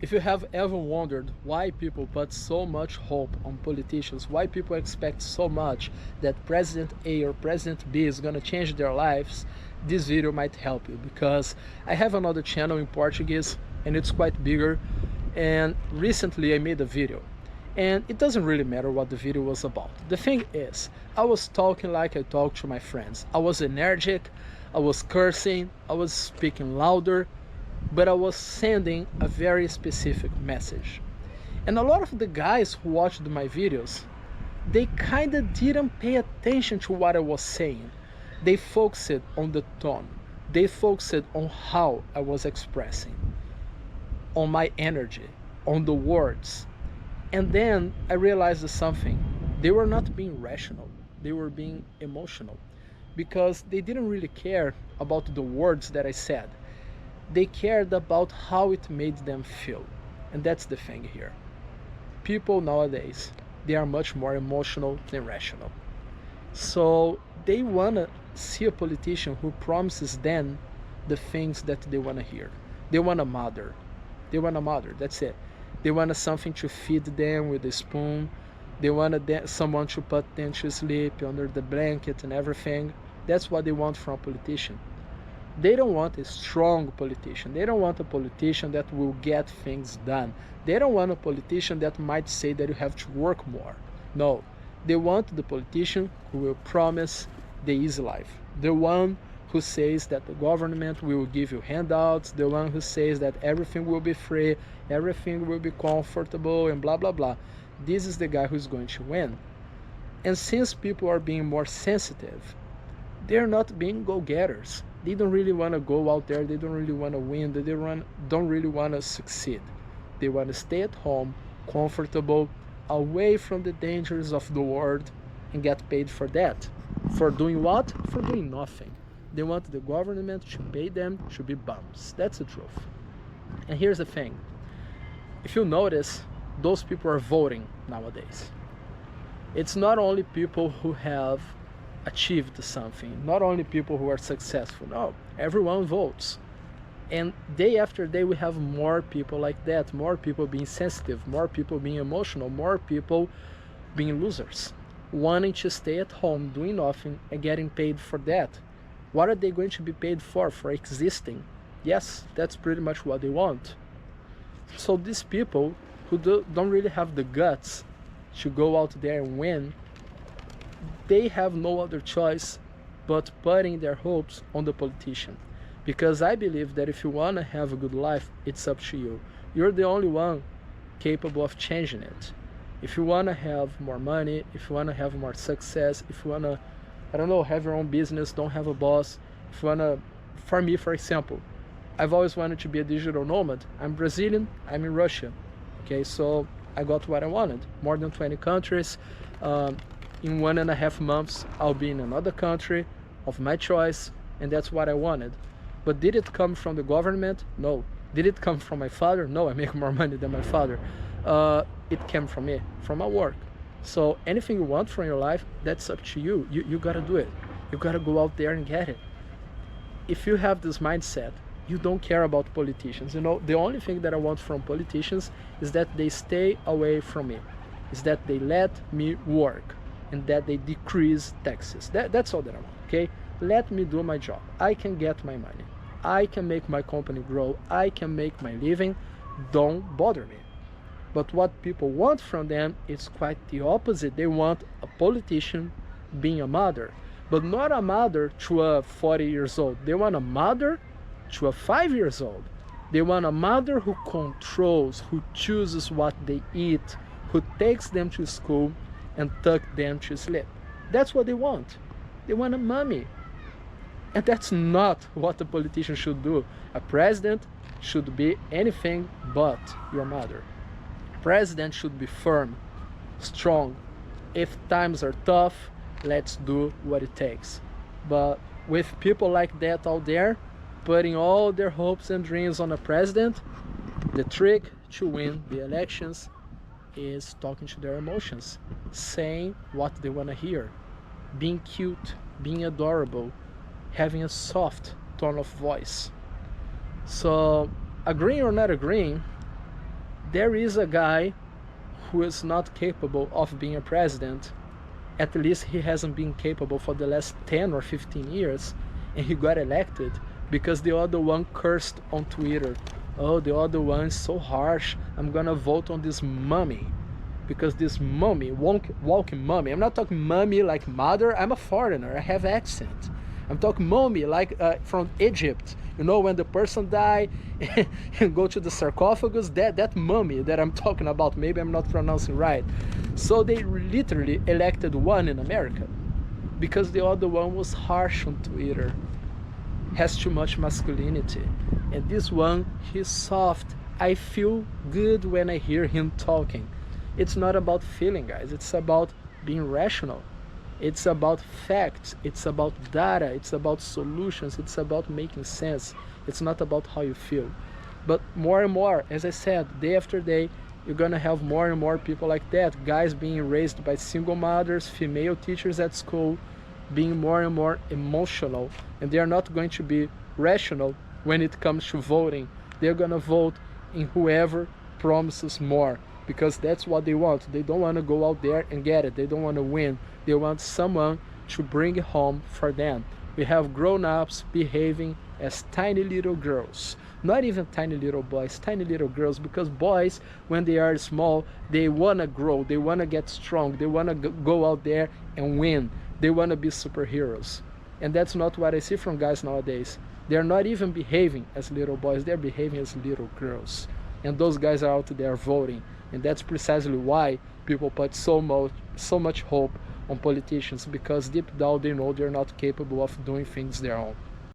If you have ever wondered why people put so much hope on politicians, why people expect so much that President A or President B is going to change their lives, this video might help you, because I have another channel in Portuguese and it's quite bigger, and recently I made a video. And it doesn't really matter what the video was about. The thing is, I was talking like I talk to my friends. I was energetic, I was cursing, I was speaking louder, but I was sending a very specific message. And a lot of the guys who watched my videos, they kind of didn't pay attention to what I was saying. They focused on the tone. They focused on how I was expressing, on my energy, on the words. And then I realized something. They were not being rational. They were being emotional, because they didn't really care about the words that I said. They cared about how it made them feel. And that's the thing here. People nowadays, they are much more emotional than rational. So they want to see a politician who promises them the things that they want to hear. They want a mother. They want a mother, that's it. They want something to feed them with a spoon. They want someone to put them to sleep under the blanket and everything. That's what they want from a politician. They don't want a strong politician. They don't want a politician that will get things done. They don't want a politician that might say that you have to work more. No, they want the politician who will promise the easy life. The one who says that the government will give you handouts. The one who says that everything will be free, everything will be comfortable, and blah, blah, blah. This is the guy who's going to win. And since people are being more sensitive, they're not being go-getters. They don't really want to go out there. They don't really want to win. They don't really want to succeed. They want to stay at home, comfortable, away from the dangers of the world, and get paid for that. For doing what? For doing nothing. They want the government to pay them to be bums. That's the truth. And here's the thing. If you notice, those people are voting nowadays. It's not only people who have achieved something, not only people who are successful. No, everyone votes. And day after day we have more people like that, more people being sensitive, more people being emotional, more people being losers, wanting to stay at home doing nothing and getting paid for that. What are they going to be paid for? For existing? Yes, that's pretty much what they want. So these people who don't really have the guts to go out there and win, they have no other choice but putting their hopes on the politician. Because I believe that if you want to have a good life, it's up to you. You're the only one capable of changing it. If you want to have more money, if you want to have more success, if you want to, I don't know, have your own business, don't have a boss. If you want to, for me, for example, I've always wanted to be a digital nomad. I'm Brazilian, I'm in Russia. Okay, so I got what I wanted. More than 20 countries. In 1.5 months, I'll be in another country of my choice, and that's what I wanted. But did it come from the government? No. Did it come from my father? No, I make more money than my father. It came from me, from my work. So anything you want from your life, that's up to you. You gotta do it. You gotta go out there and get it. If you have this mindset, you don't care about politicians. You know, the only thing that I want from politicians is that they stay away from me, is that they let me work, and that they decrease taxes. That's all that I want, okay? Let me do my job. I can get my money. I can make my company grow. I can make my living. Don't bother me. But what people want from them is quite the opposite. They want a politician being a mother, but not a mother to a 40 years old. They want a mother to a 5 years old. They want a mother who controls, who chooses what they eat, who takes them to school and tuck them to sleep. That's what they want. They want a mommy. And that's not what a politician should do. A president should be anything but your mother. A president should be firm, strong. If times are tough, let's do what it takes. But with people like that out there, putting all their hopes and dreams on a president, the trick to win the elections is talking to their emotions, saying what they want to hear, being cute, being adorable, having a soft tone of voice. So agreeing or not agreeing, there is a guy who is not capable of being a president. At least he hasn't been capable for the last 10 or 15 years, and he got elected because the other one cursed on Twitter. Oh, the other one is so harsh, I'm gonna vote on this mummy. Because this mummy, walking mummy, I'm not talking mummy like mother, I'm a foreigner, I have accent. I'm talking mummy like from Egypt. You know, when the person die and go to the sarcophagus, that mummy that I'm talking about, maybe I'm not pronouncing right. So they literally elected one in America because the other one was harsh on Twitter, has too much masculinity. And this one, he's soft. I feel good when I hear him talking. It's not about feeling, guys. It's about being rational. It's about facts. It's about data. It's about solutions. It's about making sense. It's not about how you feel. But more and more, as I said, day after day, you're gonna have more and more people like that. Guys being raised by single mothers, female teachers at school, being more and more emotional. And they are not going to be rational when it comes to voting. They're gonna vote in whoever promises more, because that's what they want. They don't want to go out there and get it. They don't want to win. They want someone to bring it home for them. We have grown-ups behaving as tiny little girls. Not even tiny little boys, tiny little girls, because boys, when they are small, they want to grow, they want to get strong, they want to go out there and win. They want to be superheroes. And that's not what I see from guys nowadays. They're not even behaving as little boys, they're behaving as little girls. And those guys are out there voting. And that's precisely why people put so much hope on politicians, because deep down they know they're not capable of doing things their own.